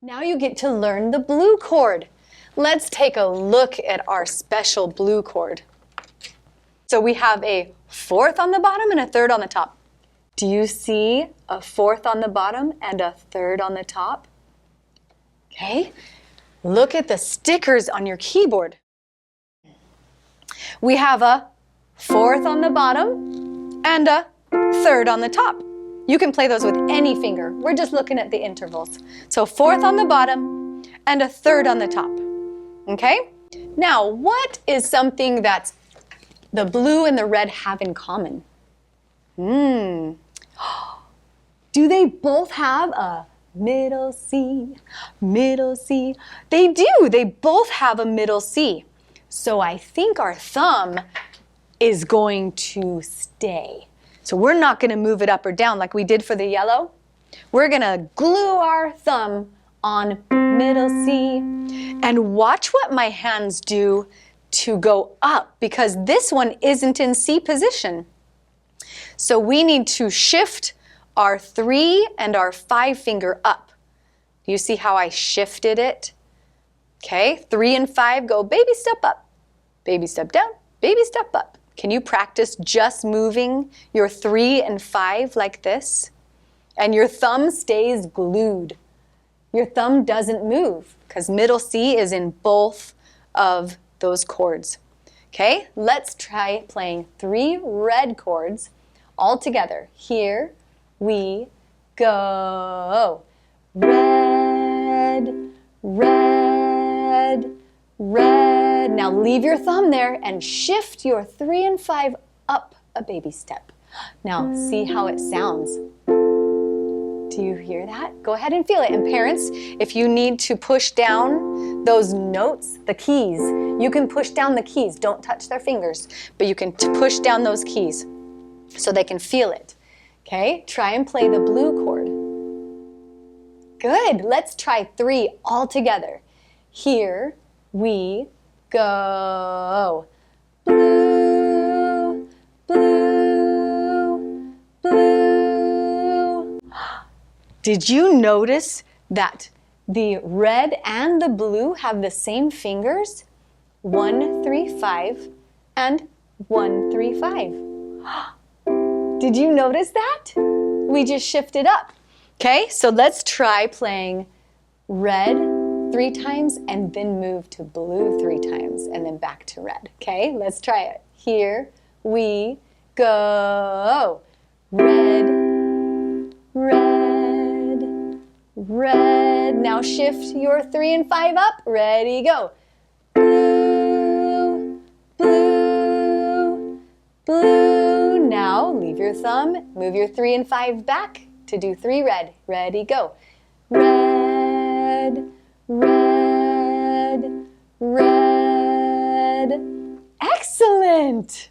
Now you get to learn the blue chord. Let's take a look at our special blue chord. So we have a fourth on the bottom and a third on the top. Do you see a fourth on the bottom and a third on the top? Okay, look at the stickers on your keyboard. We have a fourth on the bottom and a third on the top. You can play those with any finger. We're just looking at the intervals. So fourth on the bottom and a third on the top. Okay? Now, what is something that the blue and the red have in common? Do they both have a middle C, middle C? They do. They both have a middle C. So I think our thumb is going to stay. So we're not going to move it up or down like we did for the yellow. We're going to glue our thumb on middle C. And watch what my hands do to go up, because this one isn't in C position. So we need to shift our 3 and our 5 finger up. Do you see how I shifted it? Okay, 3 and 5 go baby step up, baby step down, baby step up. Can you practice just moving your 3 and 5 like this? And your thumb stays glued. Your thumb doesn't move because middle C is in both of those chords. Okay, let's try playing 3 red chords all together. Here we go. Red, red, red. Now leave your thumb there and shift your 3 and 5 up a baby step. Now see how it sounds. Do you hear that? Go ahead and feel it. And parents, if you need to push down those notes, the keys, you can push down the keys. Don't touch their fingers, but you can push down those keys so they can feel it. Okay, try and play the blue chord. Good, let's try 3 all together. Here we go. Blue, blue, blue. Did you notice that the red and the blue have the same fingers? 1, 3, 5 and 1, 3, 5. Did you notice that? We just shifted up. Okay, so let's try playing red 3 times and then move to blue 3 times and then back to red. Okay, let's try it. Here we go. Red, red, red. Now shift your 3 and 5 up. Ready, go. Blue, blue, blue. Now leave your thumb, move your 3 and 5 back to do 3 red. Ready, go. Red, red, red. Excellent!